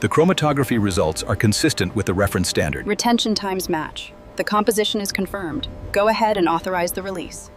The chromatography results are consistent with the reference standard. Retention times match. The composition is confirmed. Go ahead and authorize the release.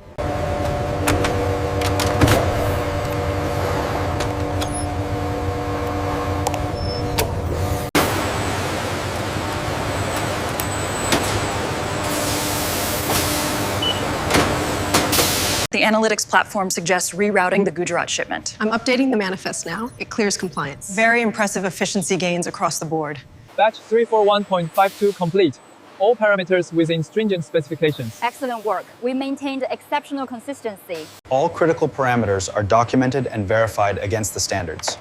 The analytics platform suggests rerouting the Gujarat shipment. I'm updating the manifest now. It clears compliance. Very impressive efficiency gains across the board. Batch 341.52 complete. All parameters within stringent specifications. Excellent work. We maintained exceptional consistency. All critical parameters are documented and verified against the standards.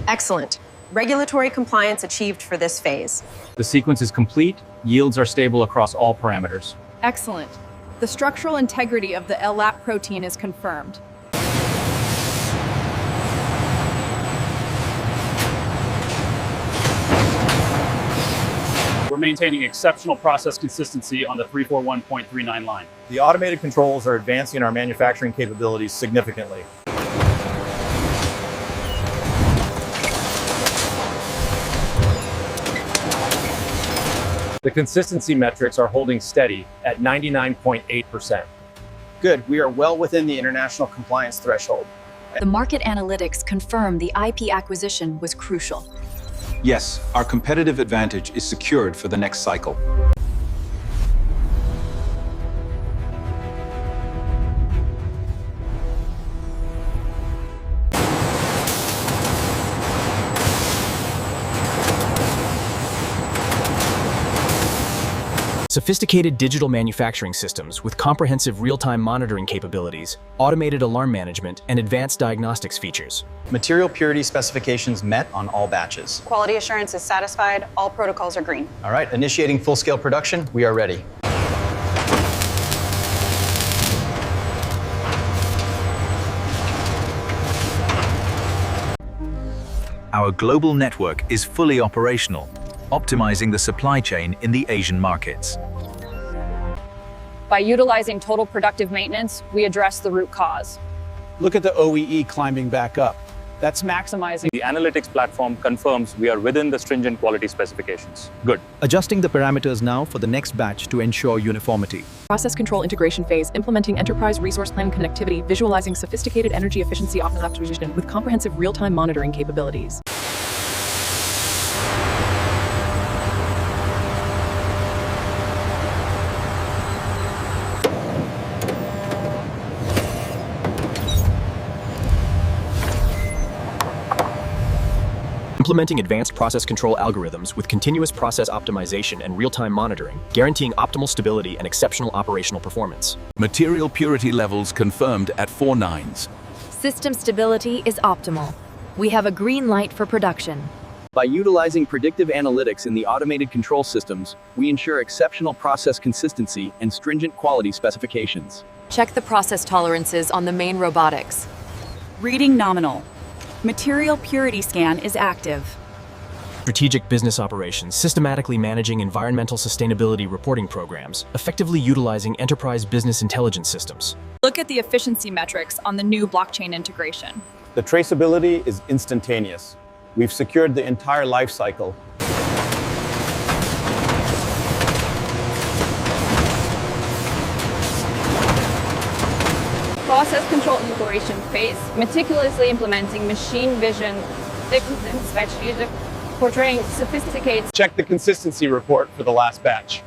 Excellent. Regulatory compliance achieved for this phase. The sequence is complete. Yields are stable across all parameters. Excellent. The structural integrity of the LAP protein is confirmed. We're maintaining exceptional process consistency on the 341.39 line. The automated controls are advancing our manufacturing capabilities significantly. The consistency metrics are holding steady at 99.8%. Good, we are well within the international compliance threshold. The market analytics confirm the IP acquisition was crucial. Yes, our competitive advantage is secured for the next cycle. Sophisticated digital manufacturing systems with comprehensive real-time monitoring capabilities, automated alarm management, and advanced diagnostics features. Material purity specifications met on all batches. Quality assurance is satisfied. All protocols are green. All right, initiating full-scale production. We are ready. Our global network is fully operational, optimizing the supply chain in the Asian markets. By utilizing total productive maintenance, we address the root cause. Look at the OEE climbing back up. That's maximizing. The analytics platform confirms we are within the stringent quality specifications. Good. Adjusting the parameters now for the next batch to ensure uniformity. Process control integration phase, implementing enterprise resource planning connectivity, visualizing sophisticated energy efficiency optimization with comprehensive real-time monitoring capabilities. Implementing advanced process control algorithms with continuous process optimization and real-time monitoring, guaranteeing optimal stability and exceptional operational performance. Material purity levels confirmed at 4 nines. System stability is optimal. We have a green light for production. By utilizing predictive analytics in the automated control systems, we ensure exceptional process consistency and stringent quality specifications. Check the process tolerances on the main robotics. Reading nominal. Material purity scan is active. Strategic business operations, systematically managing environmental sustainability reporting programs, effectively utilizing enterprise business intelligence systems. Look at the efficiency metrics on the new blockchain integration. The traceability is instantaneous. We've secured the entire life cycle. Process control integration phase, meticulously implementing machine vision, inspection, portraying sophisticated. Check the consistency report for the last batch.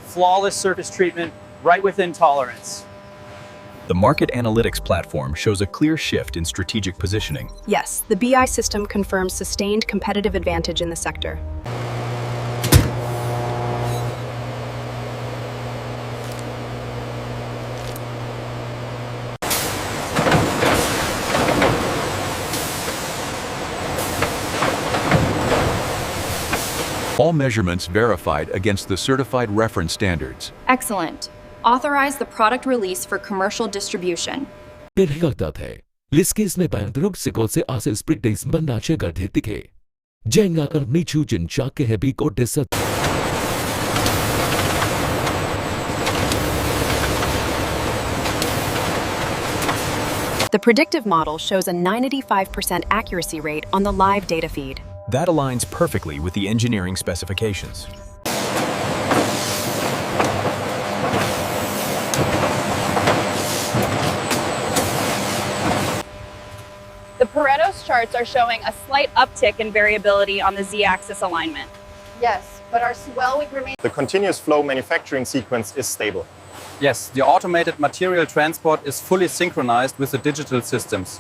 Flawless surface treatment, right within tolerance. The market analytics platform shows a clear shift in strategic positioning. Yes, the BI system confirms sustained competitive advantage in the sector. All measurements verified against the certified reference standards. Excellent. Authorize the product release for commercial distribution. The predictive model shows a 95% accuracy rate on the live data feed. That aligns perfectly with the engineering specifications. The Pareto's charts are showing a slight uptick in variability on the z-axis alignment. Yes, but our swelling remains. The continuous flow manufacturing sequence is stable. Yes, the automated material transport is fully synchronized with the digital systems.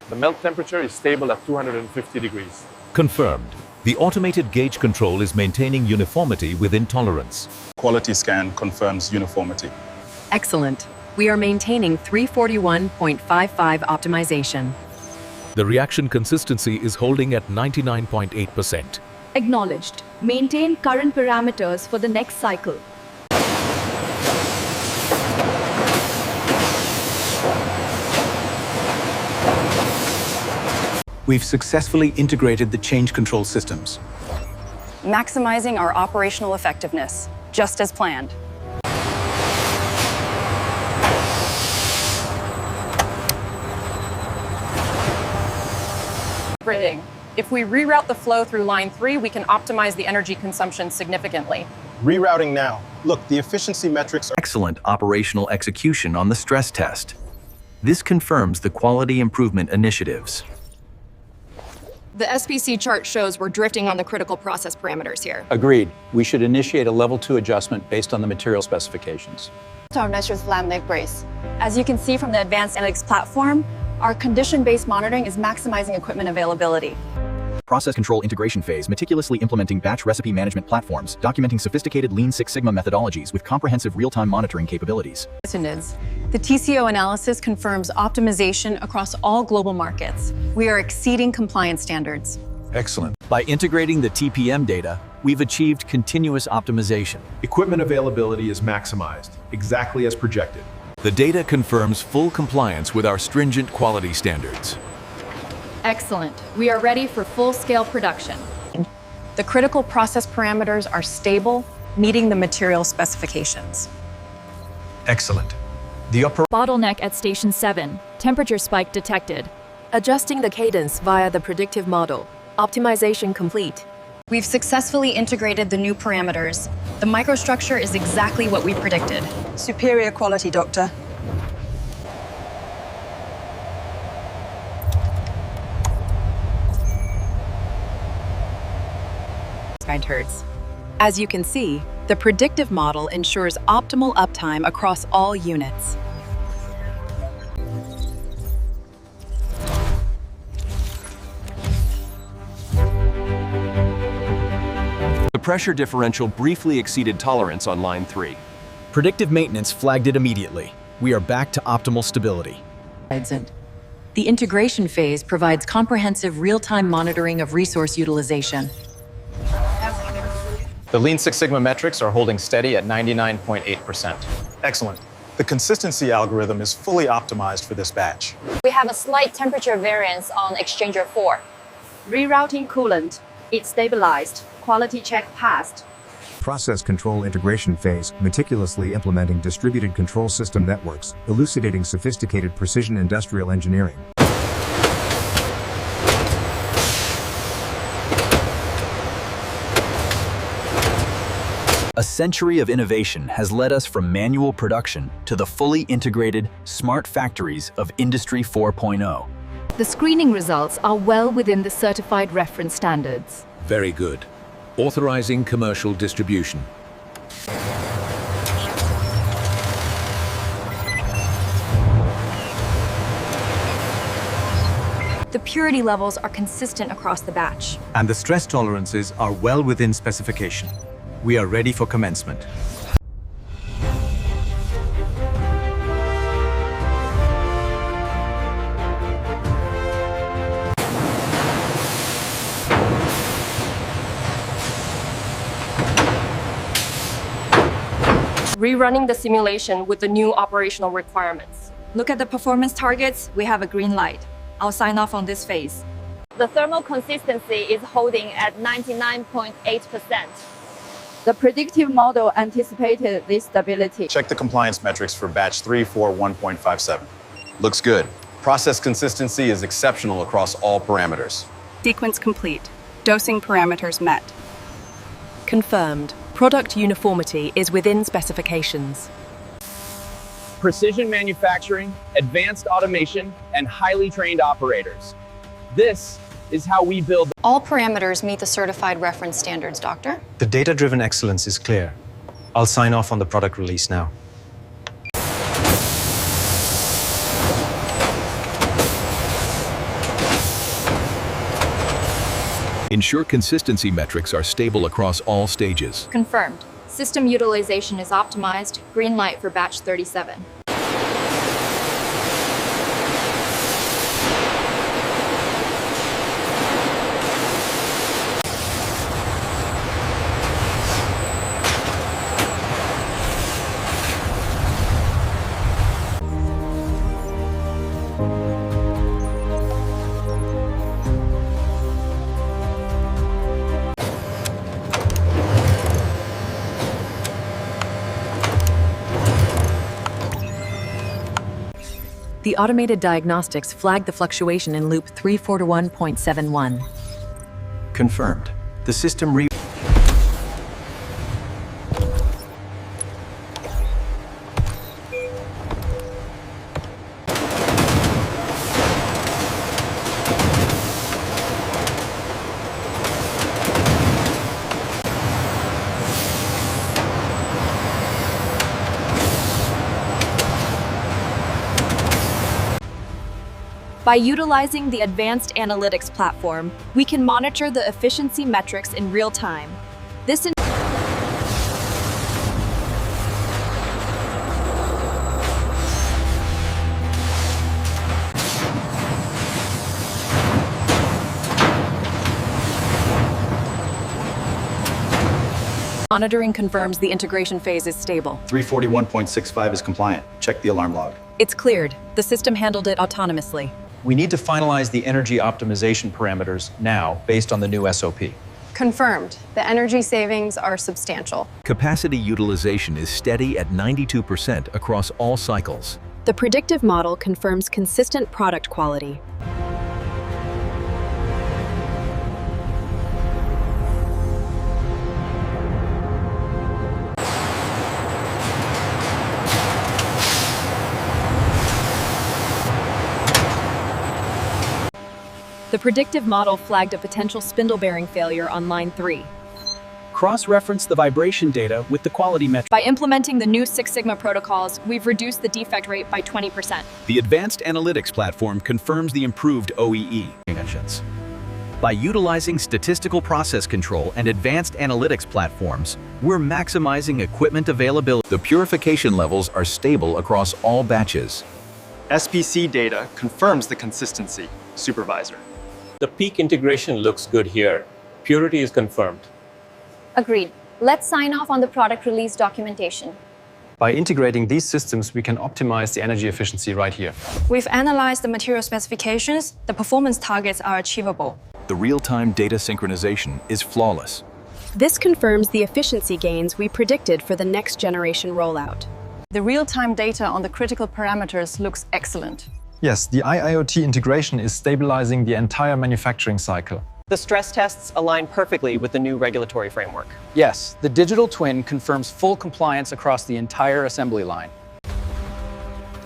The melt temperature is stable at 250 degrees. Confirmed. The automated gauge control is maintaining uniformity within tolerance. Quality scan confirms uniformity. Excellent. We are maintaining 341.55 optimization. The reaction consistency is holding at 99.8%. Acknowledged. Maintain current parameters for the next cycle. We've successfully integrated the change control systems. Maximizing our operational effectiveness, just as planned. If we reroute the flow through line 3, we can optimize the energy consumption significantly. Rerouting now. Look, the efficiency metrics are Excellent operational execution on the stress test. This confirms the quality improvement initiatives. The SPC chart shows we're drifting on the critical process parameters here. Agreed. We should initiate a level 2 adjustment based on the material specifications. Our measures laminate brace. As you can see from the advanced analytics platform, our condition-based monitoring is maximizing equipment availability. Process control integration phase meticulously implementing batch recipe management platforms, documenting sophisticated Lean Six Sigma methodologies with comprehensive real-time monitoring capabilities. The TCO analysis confirms optimization across all global markets. We are exceeding compliance standards. Excellent. By integrating the TPM data, we've achieved continuous optimization. Equipment availability is maximized, exactly as projected. The data confirms full compliance with our stringent quality standards. Excellent. We are ready for full-scale production. The critical process parameters are stable, meeting the material specifications. Excellent. Bottleneck at Station 7. Temperature spike detected. Adjusting the cadence via the predictive model. Optimization complete. We've successfully integrated the new parameters. The microstructure is exactly what we predicted. Superior quality, Doctor. Hertz. As you can see, the predictive model ensures optimal uptime across all units. The pressure differential briefly exceeded tolerance on line 3. Predictive maintenance flagged it immediately. We are back to optimal stability. The integration phase provides comprehensive real-time monitoring of resource utilization. The Lean Six Sigma metrics are holding steady at 99.8%. Excellent. The consistency algorithm is fully optimized for this batch. We have a slight temperature variance on exchanger 4. Rerouting coolant. It's stabilized. Quality check passed. Process control integration phase, meticulously implementing distributed control system networks, elucidating sophisticated precision industrial engineering. A century of innovation has led us from manual production to the fully integrated, smart factories of Industry 4.0. The screening results are well within the certified reference standards. Very good. Authorizing commercial distribution. The purity levels are consistent across the batch. And the stress tolerances are well within specification. We are ready for commencement. Rerunning the simulation with the new operational requirements. Look at the performance targets, we have a green light. I'll sign off on this phase. The thermal consistency is holding at 99.8%. The predictive model anticipated this stability. Check the compliance metrics for batch 341.57. Looks good. Process consistency is exceptional across all parameters. Sequence complete. Dosing parameters met. Confirmed. Product uniformity is within specifications. Precision manufacturing, advanced automation, and highly trained operators. This is how we build. All parameters meet the certified reference standards, Doctor. The data-driven excellence is clear. I'll sign off on the product release now. Ensure consistency metrics are stable across all stages. Confirmed. System utilization is optimized. Green light for batch 37. The automated diagnostics flagged the fluctuation in loop 341.71. Confirmed. The system By utilizing the advanced analytics platform, we can monitor the efficiency metrics in real time. This Monitoring confirms the integration phase is stable. 341.65 is compliant. Check the alarm log. It's cleared. The system handled it autonomously. We need to finalize the energy optimization parameters now based on the new SOP. Confirmed. The energy savings are substantial. Capacity utilization is steady at 92% across all cycles. The predictive model confirms consistent product quality. The predictive model flagged a potential spindle bearing failure on line 3. Cross-reference the vibration data with the quality metric. By implementing the new Six Sigma protocols, we've reduced the defect rate by 20%. The advanced analytics platform confirms the improved OEE conditions. By utilizing statistical process control and advanced analytics platforms, we're maximizing equipment availability. The purification levels are stable across all batches. SPC data confirms the consistency. Supervisor. The peak integration looks good here. Purity is confirmed. Agreed. Let's sign off on the product release documentation. By integrating these systems, we can optimize the energy efficiency right here. We've analyzed the material specifications. The performance targets are achievable. The real-time data synchronization is flawless. This confirms the efficiency gains we predicted for the next generation rollout. The real-time data on the critical parameters looks excellent. Yes, the IIoT integration is stabilizing the entire manufacturing cycle. The stress tests align perfectly with the new regulatory framework. Yes, the digital twin confirms full compliance across the entire assembly line.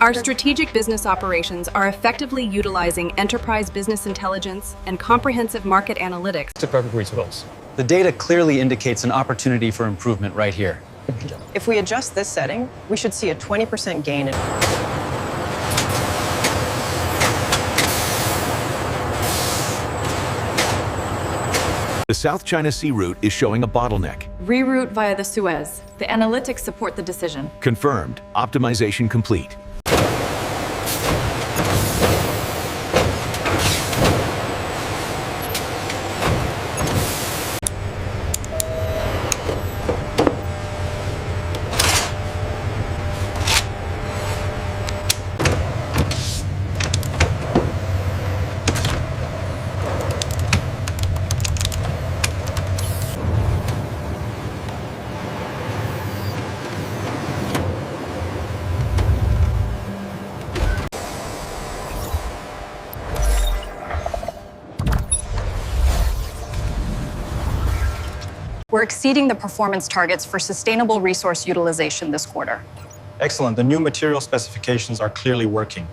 Our strategic business operations are effectively utilizing enterprise business intelligence and comprehensive market analytics to perfect results. The data clearly indicates an opportunity for improvement right here. If we adjust this setting, we should see a 20% gain in... The South China Sea route is showing a bottleneck. Reroute via the Suez. The analytics support the decision. Confirmed. Optimization complete. We're exceeding the performance targets for sustainable resource utilization this quarter. Excellent. The new material specifications are clearly working.